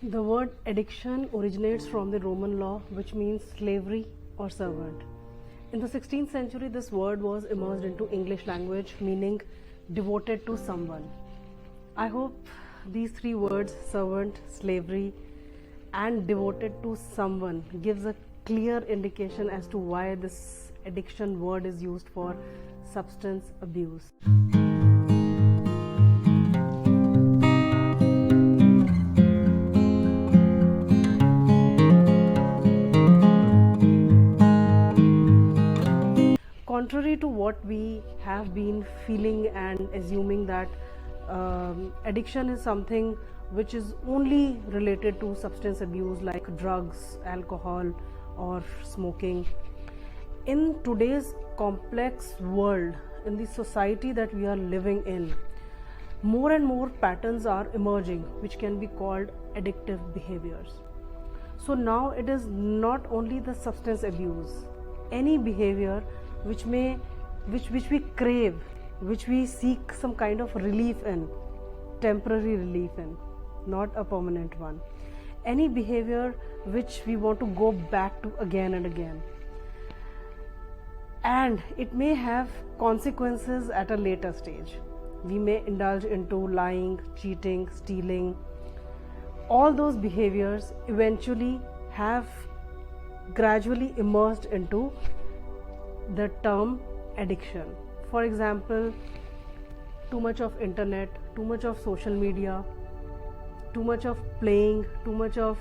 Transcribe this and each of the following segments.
The word addiction originates from the Roman law, which means slavery or servant. In the 16th century, this word was immersed into English language, meaning devoted to someone. I hope these three words, servant, slavery, and devoted to someone, gives a clear indication as to why this addiction word is used for substance abuse. Contrary to what we have been feeling and assuming that addiction is something which is only related to substance abuse like drugs, alcohol, or smoking. In today's complex world, in the society that we are living in, more and more patterns are emerging which can be called addictive behaviors. So now it is not only the substance abuse, any behavior which we crave, which we seek some kind of relief in, temporary relief in, not a permanent one. Any behavior which we want to go back to again and again. And it may have consequences at a later stage. We may indulge into lying, cheating, stealing. All those behaviors eventually have gradually immersed into the term addiction. For example, too much of internet, too much of social media, too much of playing, too much of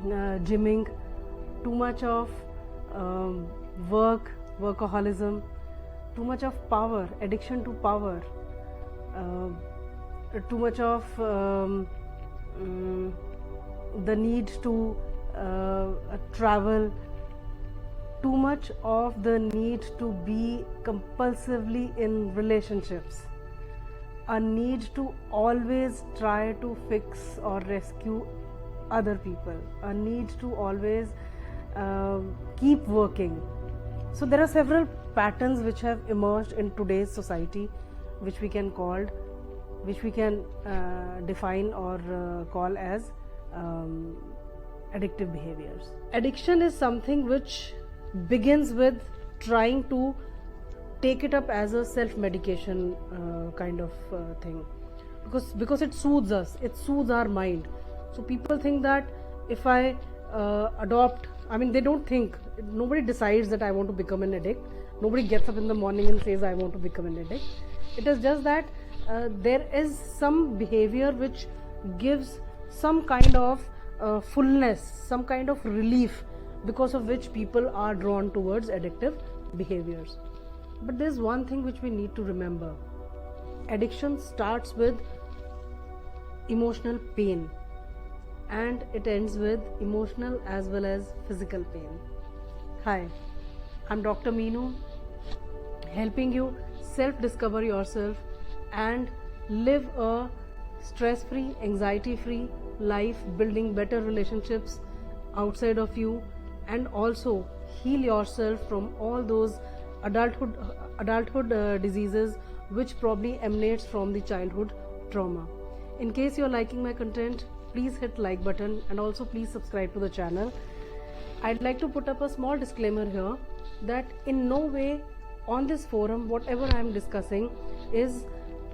gymming, too much of workaholism, too much of power, addiction to power, too much of the need to travel, too much of the need to be compulsively in relationships, a need to always try to fix or rescue other people, a need to always keep working. So there are several patterns which have emerged in today's society, which we can define or call as addictive behaviors. Addiction is something which begins with trying to take it up as a self-medication kind of thing, because it soothes us, it soothes our mind. So people think that if I they don't think, nobody decides that I want to become an addict. Nobody gets up in the morning and says I want to become an addict. It is just that there is some behavior which gives some kind of fullness, some kind of relief, because of which people are drawn towards addictive behaviors. But there's one thing which we need to remember. Addiction starts with emotional pain and it ends with emotional as well as physical pain. Hi, I'm Dr. Meenu, helping you self-discover yourself and live a stress-free, anxiety-free life, building better relationships outside of you, and also heal yourself from all those adulthood diseases which probably emanates from the childhood trauma. In case you're liking my content, please hit like button and also please subscribe to the channel. I'd like to put up a small disclaimer here that in no way on this forum whatever I am discussing is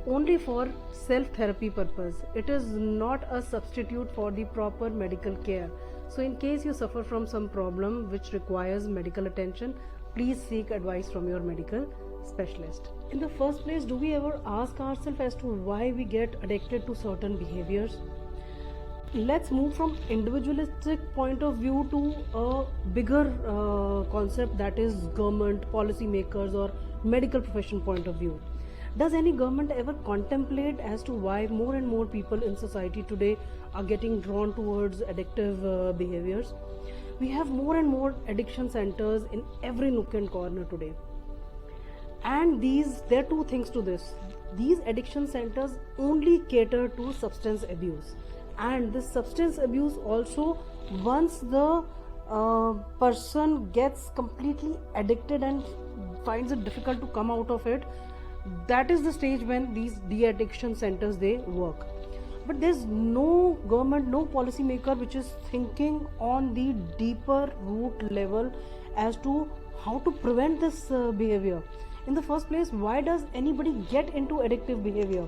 only for self-therapy purpose. It is not a substitute for the proper medical care. So in case you suffer from some problem which requires medical attention, please seek advice from your medical specialist. In the first place, do we ever ask ourselves as to why we get addicted to certain behaviors? Let's move from individualistic point of view to a bigger concept, that is government, policy makers or medical profession point of view. Does any government ever contemplate as to why more and more people in society today are getting drawn towards addictive behaviors? We have more and more addiction centers in every nook and corner today. And there are two things to this. These addiction centers only cater to substance abuse. And this substance abuse also, once the person gets completely addicted and finds it difficult to come out of it, that is the stage when these de-addiction centers they work. But there's no government, no policy maker which is thinking on the deeper root level as to how to prevent this behavior. In the first place, why does anybody get into addictive behavior?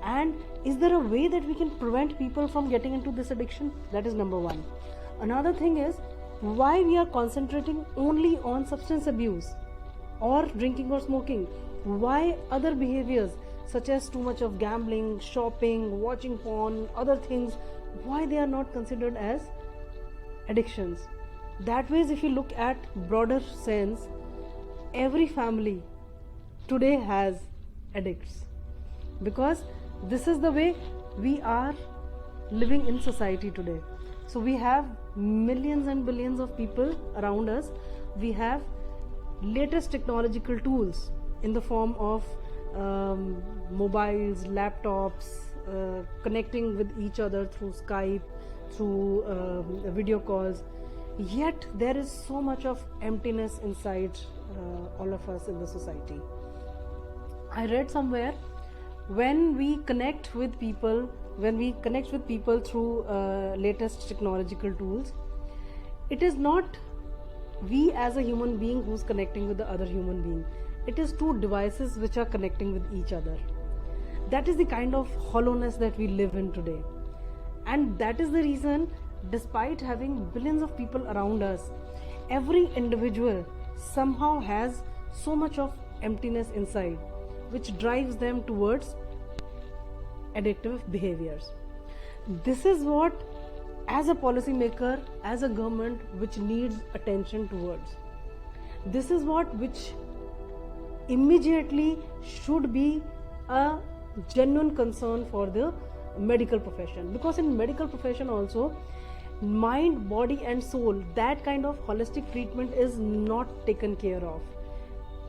And is there a way that we can prevent people from getting into this addiction? That is number one. Another thing is why we are concentrating only on substance abuse or drinking or smoking. Why other behaviors such as too much of gambling, shopping, watching porn, other things, why they are not considered as addictions? That ways, if you look at broader sense, every family today has addicts, because this is the way we are living in society today. So we have millions and billions of people around us. We have latest technological tools in the form of mobiles, laptops, connecting with each other through Skype, through video calls. Yet there is so much of emptiness inside all of us in the society. I read somewhere, when we connect with people through latest technological tools, it is not we as a human being who's connecting with the other human being. It is two devices which are connecting with each other. That is the kind of hollowness that we live in today. And that is the reason, despite having billions of people around us, every individual somehow has so much of emptiness inside, which drives them towards addictive behaviors. This is what, as a policymaker, as a government, which needs attention towards. This is what which immediately should be a genuine concern for the medical profession, because in medical profession also, mind, body and soul, that kind of holistic treatment is not taken care of.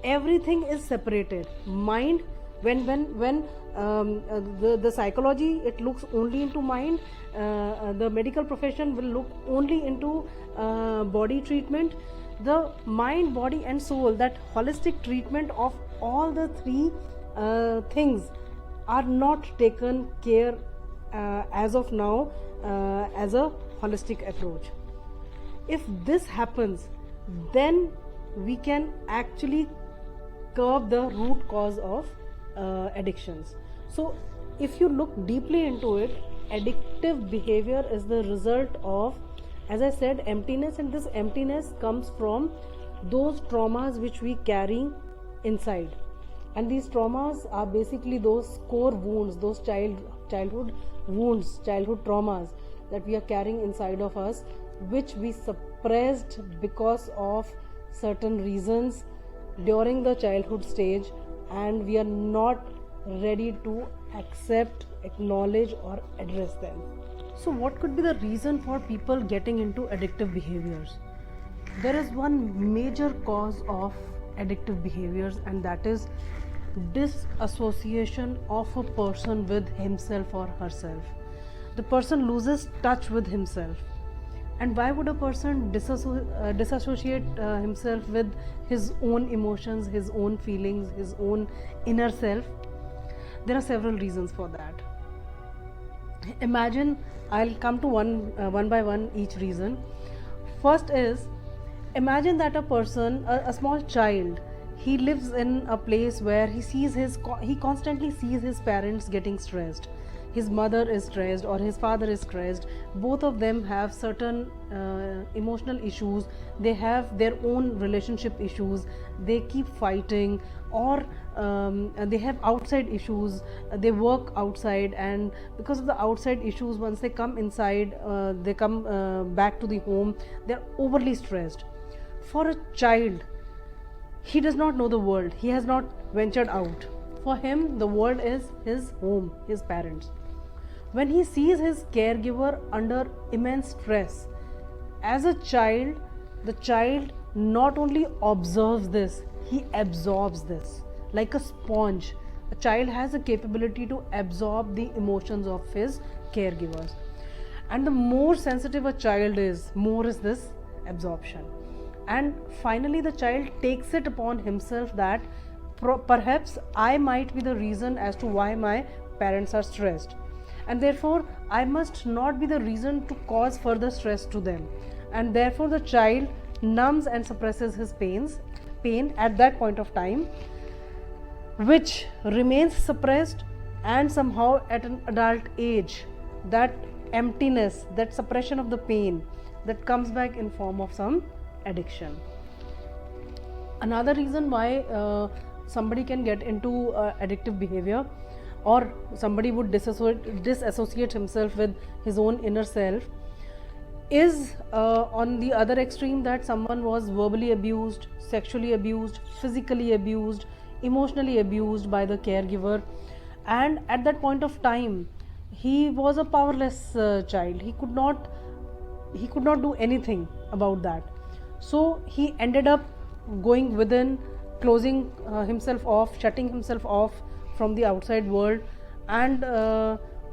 Everything is separated. Mind, when the psychology, it looks only into mind, the medical profession will look only into body treatment. The mind, body and soul, that holistic treatment of all the three things are not taken care as of now as a holistic approach. If this happens, then we can actually curb the root cause of addictions. So if you look deeply into it, addictive behavior is the result of, as I said, emptiness, and this emptiness comes from those traumas which we carry inside. And these traumas are basically those core wounds, those childhood wounds, childhood traumas that we are carrying inside of us, which we suppressed because of certain reasons during the childhood stage, and we are not ready to accept, acknowledge or address them. So what could be the reason for people getting into addictive behaviors? There is one major cause of addictive behaviors, and that is disassociation of a person with himself or herself. The person loses touch with himself. And why would a person disassociate himself with his own emotions, his own feelings, his own inner self? There are several reasons for that. Imagine, I'll come to one by one each reason. First is, imagine that a person, a small child, he lives in a place where he constantly sees his parents getting stressed. His mother is stressed or his father is stressed. Both of them have certain emotional issues. They have their own relationship issues. They keep fighting, or they have outside issues. They work outside, and because of the outside issues, once they come inside, they come back to the home, they're overly stressed. For a child, he does not know the world. He has not ventured out. For him, the world is his home, his parents. When he sees his caregiver under immense stress, as a child, the child not only observes this, he absorbs this like a sponge. A child has a capability to absorb the emotions of his caregivers. And the more sensitive a child is, more is this absorption. And finally, the child takes it upon himself that perhaps I might be the reason as to why my parents are stressed. and therefore I must not be the reason to cause further stress to them, and therefore the child numbs and suppresses his pain at that point of time, which remains suppressed, and somehow at an adult age that emptiness, that suppression of the pain, that comes back in form of some addiction. Another reason why somebody can get into addictive behavior, or somebody would disassociate himself with his own inner self, is on the other extreme, that someone was verbally abused, sexually abused, physically abused, emotionally abused by the caregiver, and at that point of time he was a powerless child. He could not do anything about that. So he ended up going within, closing himself off, shutting himself off from the outside world, and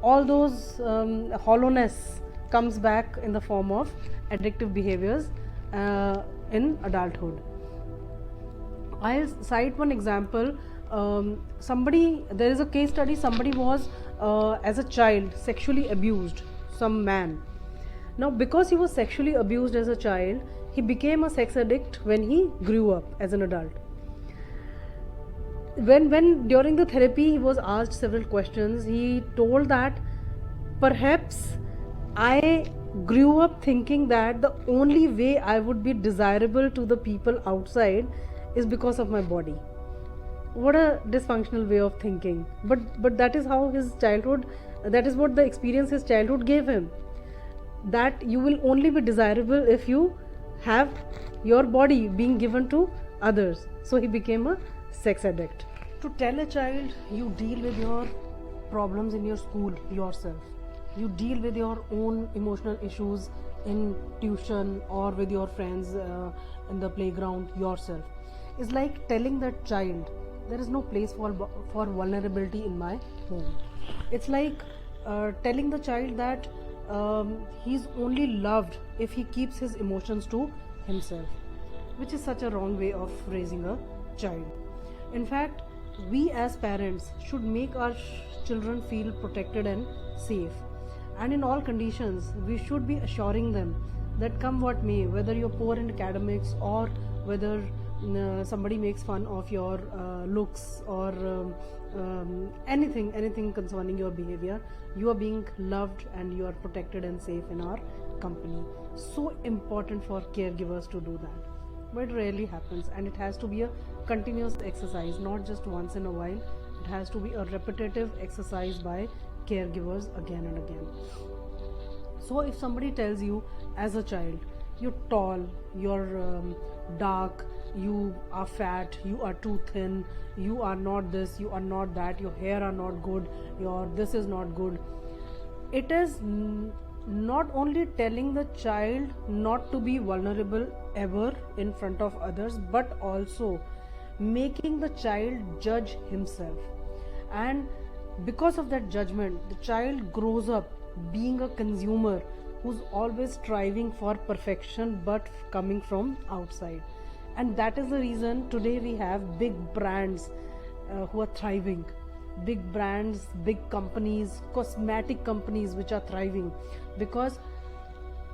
all those hollowness comes back in the form of addictive behaviors in adulthood. I'll cite one example. There is a case study. Somebody was as a child sexually abused, some man. Now, because he was sexually abused as a child, he became a sex addict when he grew up as an adult. When during the therapy he was asked several questions, he told that perhaps I grew up thinking that the only way I would be desirable to the people outside is because of my body. What a dysfunctional way of thinking. But that is how his childhood, that is what the experience his childhood gave him, that you will only be desirable if you have your body being given to others. So he became a sex addict. To tell a child you deal with your problems in your school yourself, you deal with your own emotional issues in tuition or with your friends in the playground yourself, is like telling that child there is no place for vulnerability in my home. It's like telling the child that he's only loved if he keeps his emotions to himself, which is such a wrong way of raising a child. In fact, we as parents should make our children feel protected and safe, and in all conditions we should be assuring them that come what may, whether you're poor in academics or whether somebody makes fun of your looks or anything concerning your behavior, you are being loved and you are protected and safe in our company. So important for caregivers to do that, but it rarely happens, and it has to be a continuous exercise, not just once in a while. It has to be a repetitive exercise by caregivers again and again. So if somebody tells you as a child, you're tall, you're dark, you are fat, you are too thin, you are not this, you are not that, your hair are not good, your this is not good, it is not only telling the child not to be vulnerable ever in front of others, but also making the child judge himself. And because of that judgment, the child grows up being a consumer who's always striving for perfection but coming from outside. And that is the reason today we have big brands who are thriving, big brands, big companies, cosmetic companies which are thriving, because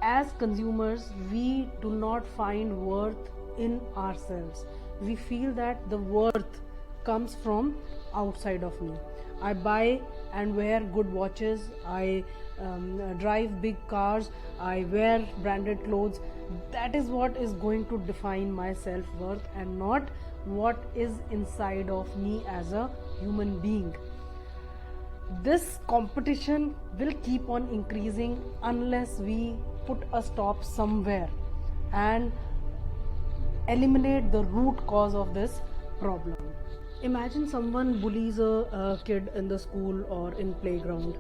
as consumers we do not find worth in ourselves. We feel that the worth comes from outside of me. I buy and wear good watches, I drive big cars, I wear branded clothes. That is what is going to define my self-worth, and not what is inside of me as a human being. This competition will keep on increasing unless we put a stop somewhere and eliminate the root cause of this problem. Imagine someone bullies a kid in the school or in playground.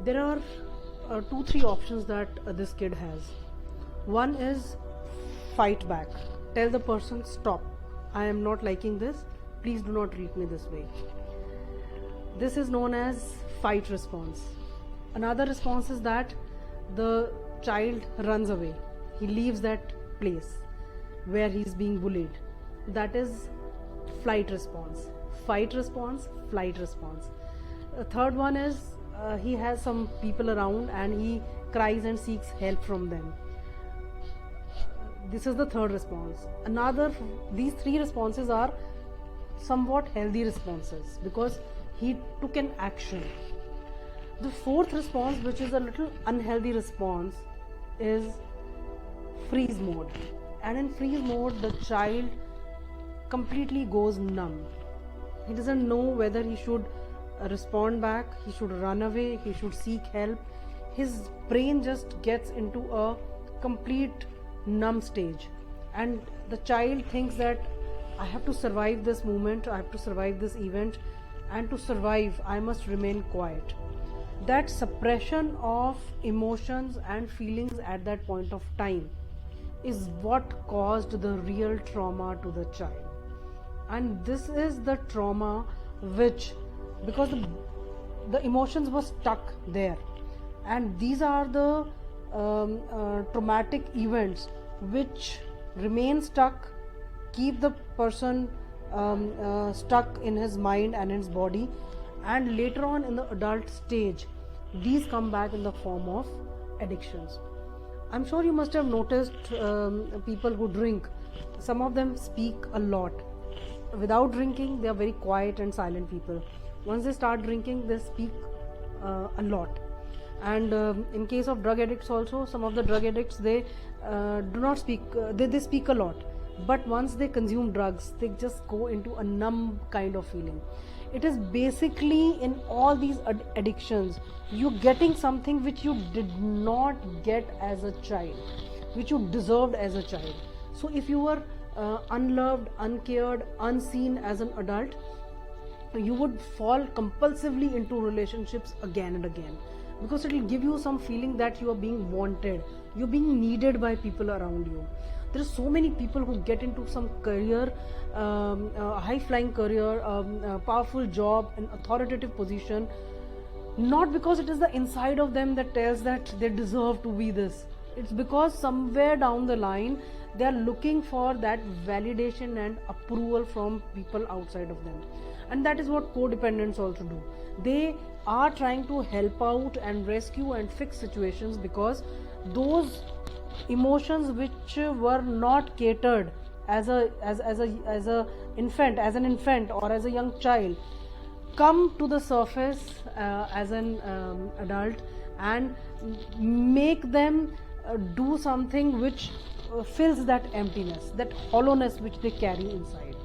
There are 2-3 options that this kid has. One is fight back. Tell the person, stop, I am not liking this, please do not treat me this way. This is known as fight response. Another response is that the child runs away, he leaves that place where he is being bullied. That is flight response. Fight response, flight response. A third one is he has some people around and he cries and seeks help from them. This is the third response. These three responses are somewhat healthy responses because he took an action. The fourth response, which is a little unhealthy response, is freeze mode. And in freeze mode, the child completely goes numb. He doesn't know whether he should respond back, he should run away, he should seek help. His brain just gets into a complete numb stage, and the child thinks that I have to survive this moment, I have to survive this event, and to survive I must remain quiet. That suppression of emotions and feelings at that point of time is what caused the real trauma to the child. And this is the trauma which, because the emotions were stuck there, and these are the traumatic events which remain stuck, keep the person stuck in his mind and his body, and later on in the adult stage these come back in the form of addictions. I'm sure you must have noticed people who drink, some of them speak a lot. Without drinking they are very quiet and silent people. Once they start drinking they speak a lot. And in case of drug addicts also, some of the drug addicts, they do not speak, they speak a lot, but once they consume drugs they just go into a numb kind of feeling. It is basically in all these addictions you getting something which you did not get as a child, which you deserved as a child. So if you were unloved, uncared, unseen as an adult, you would fall compulsively into relationships again and again, because it will give you some feeling that you are being wanted, you're being needed by people around you. There are so many people who get into some career, high flying career, powerful job, an authoritative position, not because it is the inside of them that tells that they deserve to be this. It's because somewhere down the line they are looking for that validation and approval from people outside of them. And that is what codependents also do. They are trying to help out and rescue and fix situations because those emotions which were not catered as an infant or as a young child come to the surface as an adult and make them do something which fills that emptiness, that hollowness which they carry inside.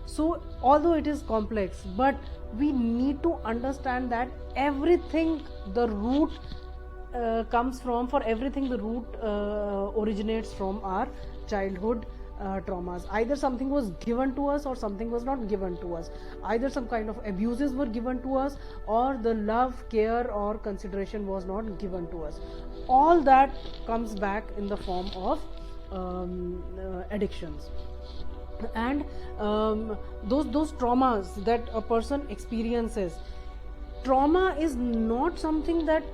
So although it is complex, but we need to understand that everything the root comes from, for everything the root originates from our childhood traumas. Either something was given to us or something was not given to us. Either some kind of abuses were given to us or the love, care or consideration was not given to us. All that comes back in the form of addictions. And those traumas that a person experiences, trauma is not something that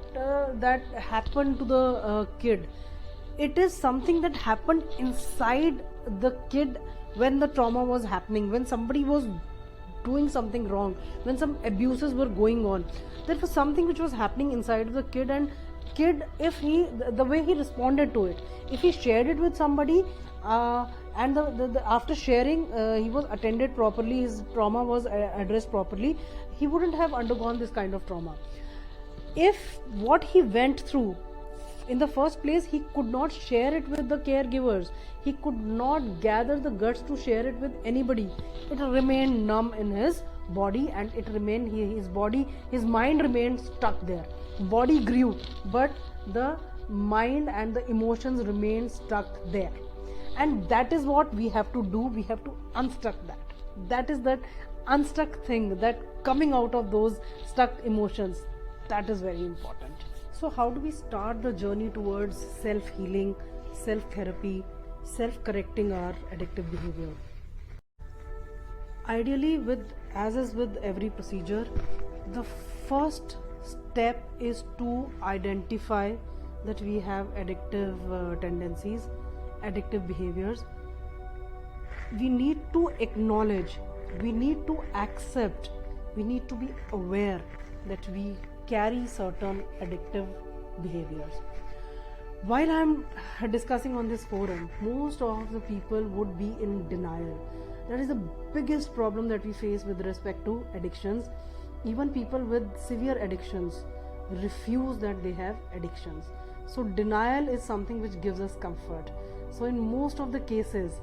happened to the kid. It is something that happened inside the kid when the trauma was happening, when somebody was doing something wrong, when some abuses were going on. There was something which was happening inside of the kid, and kid, if he, the way he responded to it, if he shared it with somebody and after sharing he was attended properly, his trauma was addressed properly, he wouldn't have undergone this kind of trauma. If what he went through in the first place, he could not share it with the caregivers, he could not gather the guts to share it with anybody, it remained numb in his body, and it remained, his mind remained stuck there. Body grew, but the mind and the emotions remained stuck there. And that is what we have to do. We have to unstuck that. That is that unstuck thing, that coming out of those stuck emotions, that is very important. So how do we start the journey towards self-healing, self-therapy, self-correcting our addictive behavior? Ideally, as is with every procedure, the first step is to identify that we have addictive tendencies, addictive behaviors. We need to acknowledge, we need to accept, we need to be aware that we carry certain addictive behaviors. While I'm discussing on this forum, most of the people would be in denial. That is the biggest problem that we face with respect to addictions. Even people with severe addictions refuse that they have addictions. So denial is something which gives us comfort. So in most of the cases,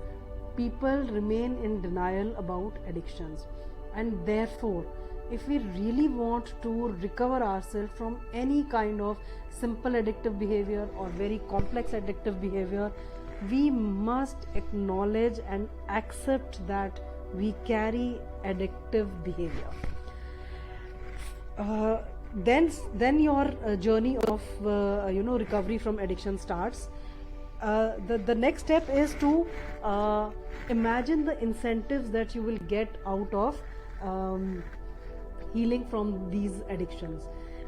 people remain in denial about addictions, and therefore if we really want to recover ourselves from any kind of simple addictive behavior or very complex addictive behavior, we must acknowledge and accept that we carry addictive behavior. Then your journey of recovery from addiction starts. The next step is to imagine the incentives that you will get out of healing from these addictions.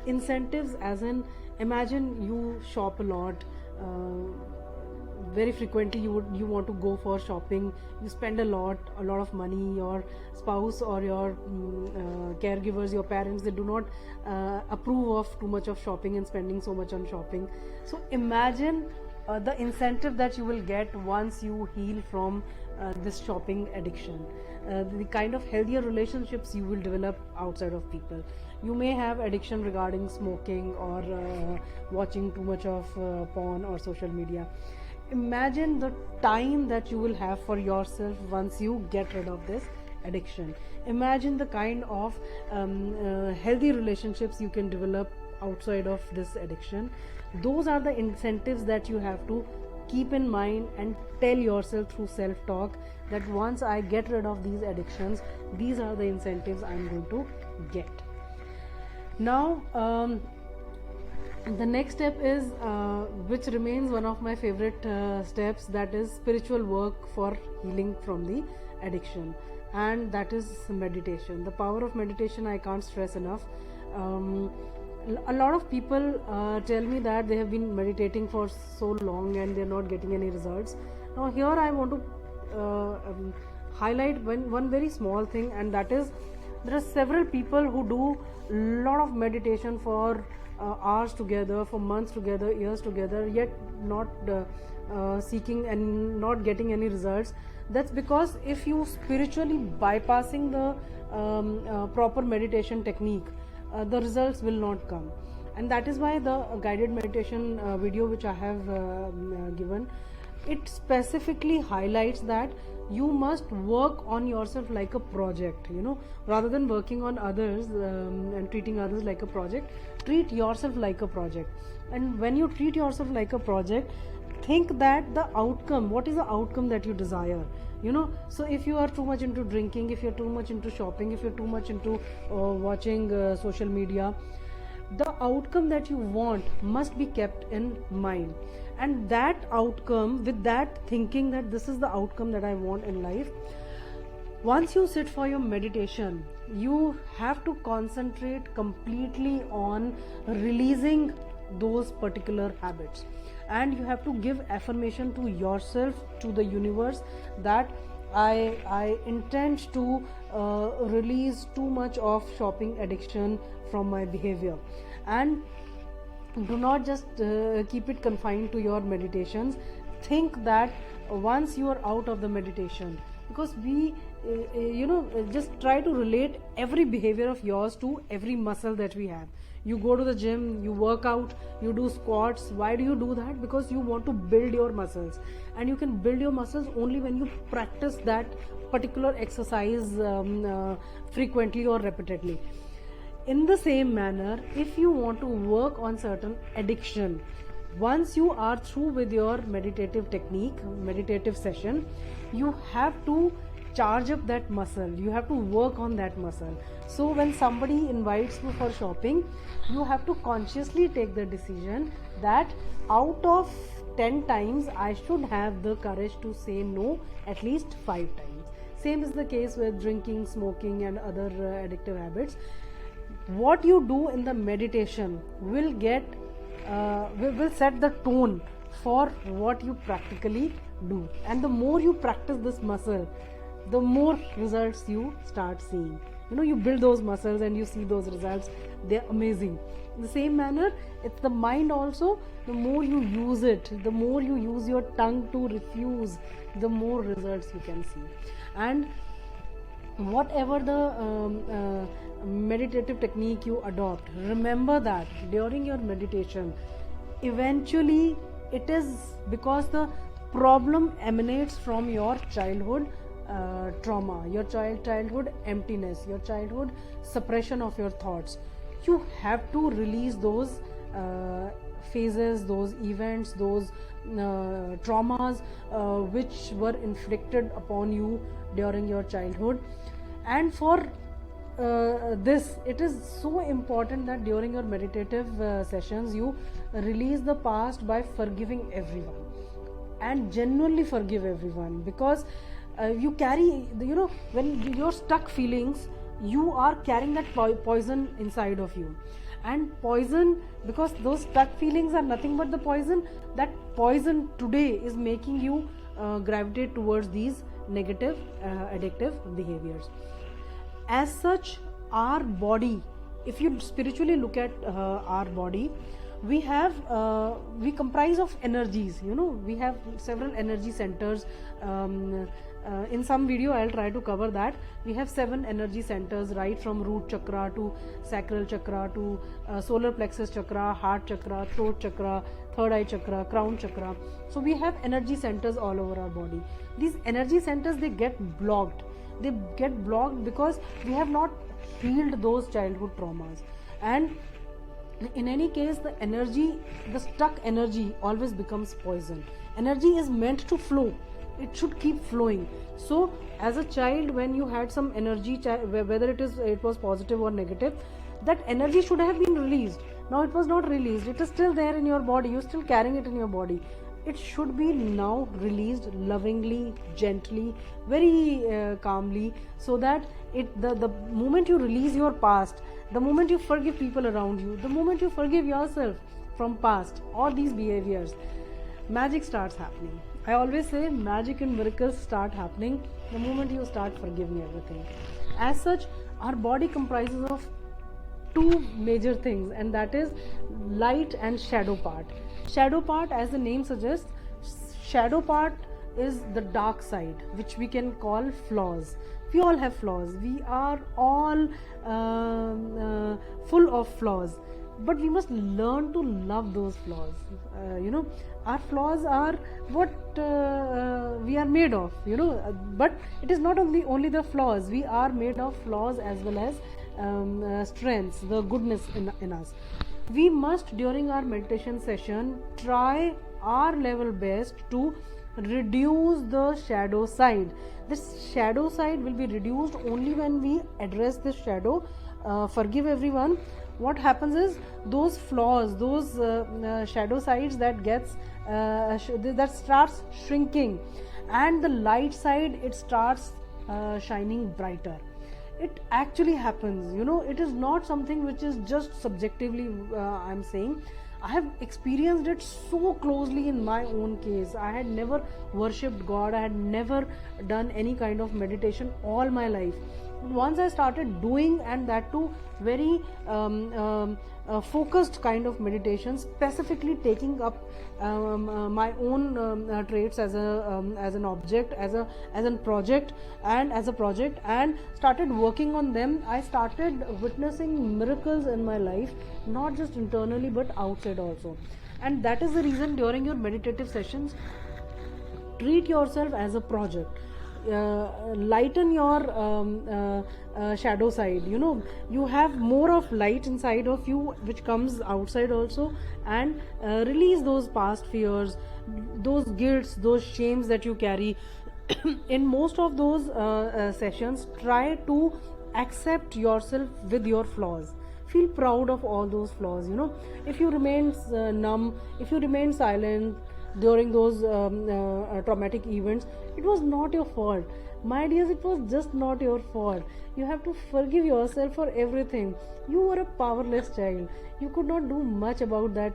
Incentives as in, imagine you shop a lot, very frequently you want to go for shopping, you spend a lot of money. Your spouse or your caregivers, your parents, they do not approve of too much of shopping and spending so much on shopping. So imagine the incentive that you will get once you heal from this shopping addiction, the kind of healthier relationships you will develop outside of people. You may have addiction regarding smoking or watching too much of porn or social media. Imagine the time that you will have for yourself once you get rid of this addiction. Imagine the kind of healthy relationships you can develop outside of this addiction. Those are the incentives that you have to keep in mind and tell yourself through self-talk that once I get rid of these addictions, these are the incentives I'm going to get. Now the next step is which remains one of my favorite steps, that is spiritual work for healing from the addiction, and that is meditation. The power of meditation I can't stress enough. A lot of people tell me that they have been meditating for so long and they're not getting any results. Now here I want to highlight one very small thing, and that is there are several people who do a lot of meditation for hours together, for months together, years together, yet not seeking and not getting any results. That's because if you spiritually bypassing the proper meditation technique, the results will not come. And that is why the guided meditation video which I have given, it specifically highlights that you must work on yourself like a project, rather than working on others and treating others like a project. Treat yourself like a project. And when you treat yourself like a project, think that the outcome, what is the outcome that you desire? So if you are too much into drinking, if you're too much into shopping, if you're too much into watching social media, the outcome that you want must be kept in mind. And that outcome, with that thinking that this is the outcome that I want in life, once you sit for your meditation, you have to concentrate completely on releasing those particular habits. And you have to give affirmation to yourself, to the universe, that I intend to release too much of shopping addiction from my behavior. And do not just keep it confined to your meditations. Think that once you are out of the meditation, because we just try to relate every behavior of yours to every muscle that we have. You go to the gym, you work out, you do squats. Why do you do that? Because you want to build your muscles, and you can build your muscles only when you practice that particular exercise frequently or repeatedly. In the same manner, if you want to work on certain addiction, once you are through with your meditative technique, meditative session, you have to charge up that muscle. You have to work on that muscle. So when somebody invites you for shopping, you have to consciously take the decision that out of 10 times I should have the courage to say no at least 5 times. Same is the case with drinking, smoking and other addictive habits. What you do in the meditation will set the tone for what you practically do. And the more you practice this muscle, the more results you start seeing. you build those muscles and you see those results. They're amazing. In the same manner, it's the mind also. The more you use it, the more you use your tongue to refuse, the more results you can see. And whatever the meditative technique you adopt, remember that during your meditation, eventually it is because the problem emanates from your childhood trauma, your childhood emptiness, your childhood suppression of your thoughts. You have to release those phases, those events, those traumas which were inflicted upon you during your childhood. And for this, it is so important that during your meditative sessions you release the past by forgiving everyone and genuinely forgive everyone, because you carry when you're stuck feelings, you are carrying that poison inside of you. And poison, because those stuck feelings are nothing but the poison, that poison today is making you gravitate towards these negative addictive behaviors. As such, our body, if you spiritually look at our body, we comprise of energies. We have several energy centers. In some video I'll try to cover that. We have 7 energy centers, right from root chakra to sacral chakra to solar plexus chakra, heart chakra, throat chakra, third eye chakra, crown chakra. So we have energy centers all over our body. These energy centers, they get blocked because we have not healed those childhood traumas. And in any case, the stuck energy always becomes poison. Energy is meant to flow. It should keep flowing. So as a child, when you had some energy, whether it was positive or negative, that energy should have been released. Now it was not released. It is still there in your body. You're still carrying it in your body. It should be now released lovingly, gently, very calmly, so that the moment you release your past, the moment you forgive people around you, the moment you forgive yourself from past, all these behaviors, magic starts happening. I always say magic and miracles start happening the moment you start forgiving everything. As such, our body comprises of 2 major things, and that is light and shadow part. Shadow part, as the name suggests, shadow part is the dark side, which we can call flaws. We all have flaws. We are all full of flaws, but we must learn to love those flaws. Our flaws are what we are made of, but it is not only the flaws. We are made of flaws as well as strengths, the goodness in us. We must, during our meditation session, try our level best to reduce the shadow side. This shadow side will be reduced only when we address this shadow, forgive everyone. What happens is, those flaws, those shadow sides that starts shrinking, and the light side, it starts shining brighter. It actually happens. It is not something which is just subjectively I'm saying. I have experienced it so closely in my own case. I had never worshipped God. I had never done any kind of meditation all my life. Once I started doing, and that too very focused kind of meditation, specifically taking up my own traits as an object, as a project, and started working on them, I started witnessing miracles in my life, not just internally but outside also. And that is the reason, during your meditative sessions, treat yourself as a project. Lighten your shadow side. You have more of light inside of you, which comes outside also, and release those past fears, those guilts, those shames that you carry. In most of those sessions, try to accept yourself with your flaws. Feel proud of all those flaws. If you remain numb, if you remain silent during those traumatic events, it was not your fault, my dears. It was just not your fault. You have to forgive yourself for everything. You were a powerless child. You could not do much about that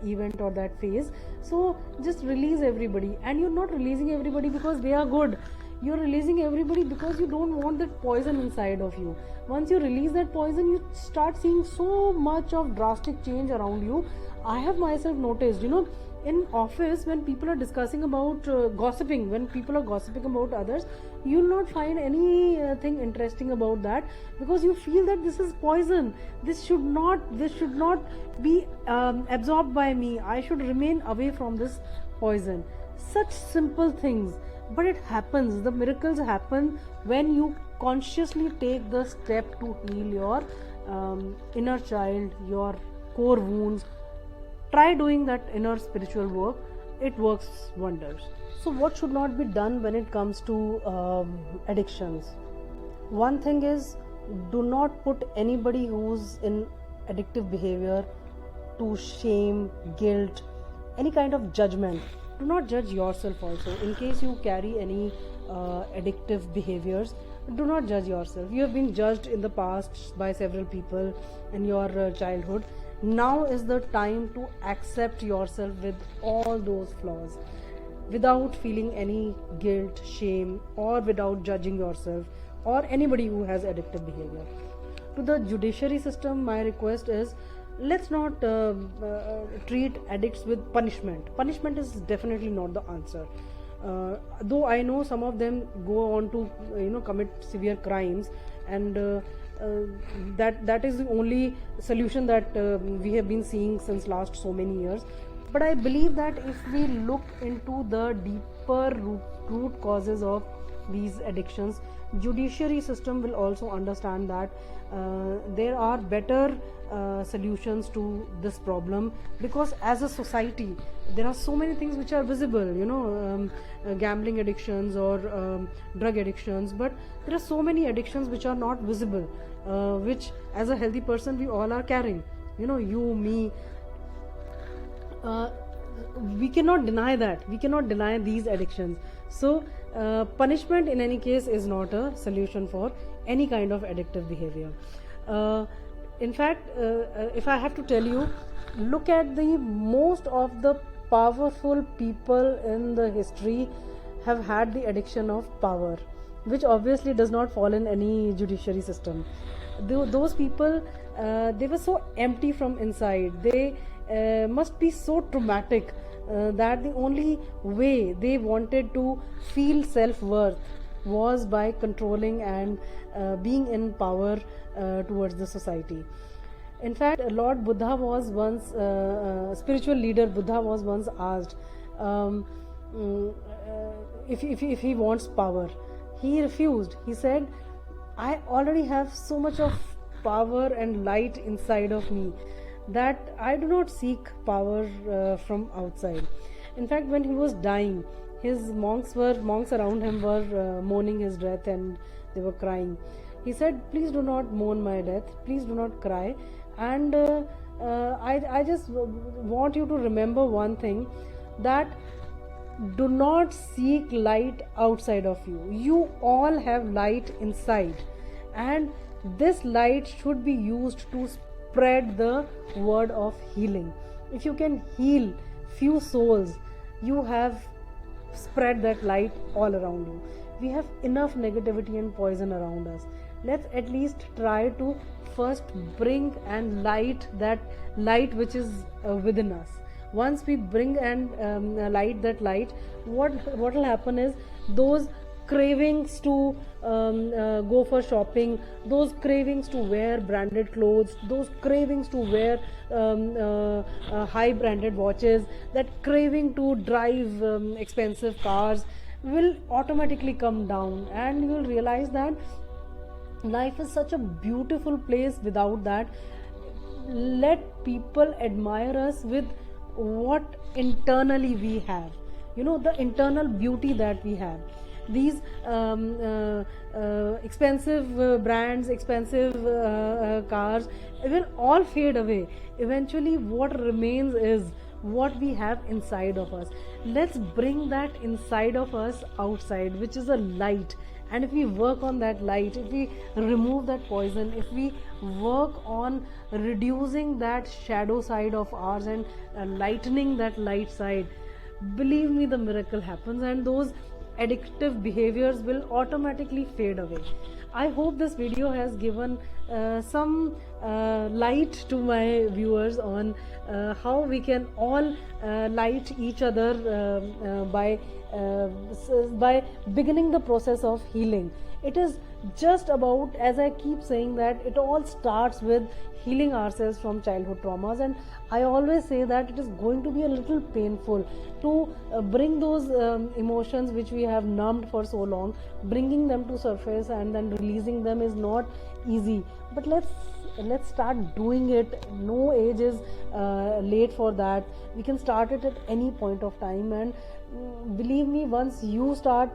event or that phase. So just release everybody. And you're not releasing everybody because they are good. You're releasing everybody because you don't want that poison inside of you. Once you release that poison, you start seeing so much of drastic change around you. I have myself noticed, in office, when people are discussing about gossiping, when people are gossiping about others, you will not find anything interesting about that, because you feel that this is poison. This should not be absorbed by me. I should remain away from this poison. Such simple things, but it happens. The miracles happen when you consciously take the step to heal your inner child, your core wounds. Try doing that inner spiritual work. It works wonders. So what should not be done when it comes to addictions? One thing is, do not put anybody who's in addictive behavior to shame, guilt, any kind of judgment. Do not judge yourself also. In case you carry any addictive behaviors, do not judge yourself. You have been judged in the past by several people in your childhood. Now is the time to accept yourself with all those flaws, without feeling any guilt, shame, or without judging yourself or anybody who has addictive behavior. To the judiciary system, my request is, let's not treat addicts with punishment. Punishment is definitely not the answer. Though I know some of them go on to commit severe crimes, and that is the only solution that we have been seeing since last so many years. But I believe that if we look into the deeper root causes of these addictions, judiciary system will also understand that there are better solutions to this problem, because as a society there are so many things which are visible, gambling addictions or drug addictions, but there are so many addictions which are not visible, which as a healthy person we all are carrying, you, me. We cannot deny that. We cannot deny these addictions. So punishment in any case is not a solution for any kind of addictive behavior. In fact, if I have to tell you, look at the most of the powerful people in the history have had the addiction of power, which obviously does not fall in any judiciary system. Those people, they were so empty from inside. They must be so traumatic that the only way they wanted to feel self-worth was by controlling and being in power towards the society. In fact, Lord Buddha was once, spiritual leader Buddha was once asked if he wants power. He refused. He said, I already have so much of power and light inside of me that I do not seek power from outside. In fact, when he was dying, his monks around him were mourning his death, and they were crying. He said, please do not mourn my death, please do not cry, and I just want you to remember one thing, that do not seek light outside of you. You all have light inside, and this light should be used to spread the word of healing. If you can heal few souls, you have spread that light all around you. We have enough negativity and poison around us. Let's at least try to first bring and light that light which is within us. Once we bring and light that light, what will happen is, those cravings to go for shopping, those cravings to wear branded clothes, those cravings to wear high branded watches, that craving to drive expensive cars will automatically come down, and you will realize that life is such a beautiful place without that. Let people admire us with what internally we have, the internal beauty that we have. These expensive brands, expensive cars will all fade away. Eventually what remains is what we have inside of us. Let's bring that inside of us outside, which is a light. And if we work on that light, if we remove that poison, if we work on reducing that shadow side of ours and lightening that light side, believe me, the miracle happens. And those addictive behaviors will automatically fade away. I hope this video has given some light to my viewers on how we can all light each other by beginning the process of healing. It is just about, as I keep saying, that it all starts with healing ourselves from childhood traumas, and I always say that it is going to be a little painful to bring those emotions which we have numbed for so long, bringing them to surface and then releasing them is not easy. But let's start doing it. No age is late for that. We can start it at any point of time, and believe me, once you start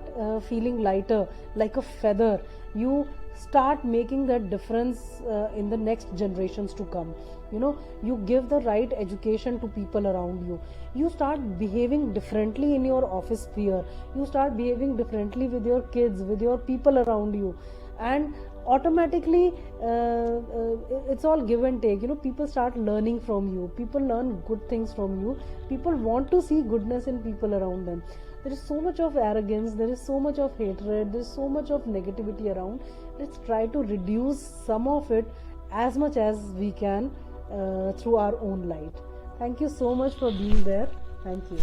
feeling lighter like a feather, you start making that difference in the next generations to come. You give the right education to people around you, you start behaving differently in your office sphere, you start behaving differently with your kids, with your people around you, and automatically it's all give and take. People start learning from you, people learn good things from you, people want to see goodness in people around them. There is so much of arrogance, there is so much of hatred, there is so much of negativity around. Let's try to reduce some of it as much as we can through our own light. Thank you so much for being there. Thank you.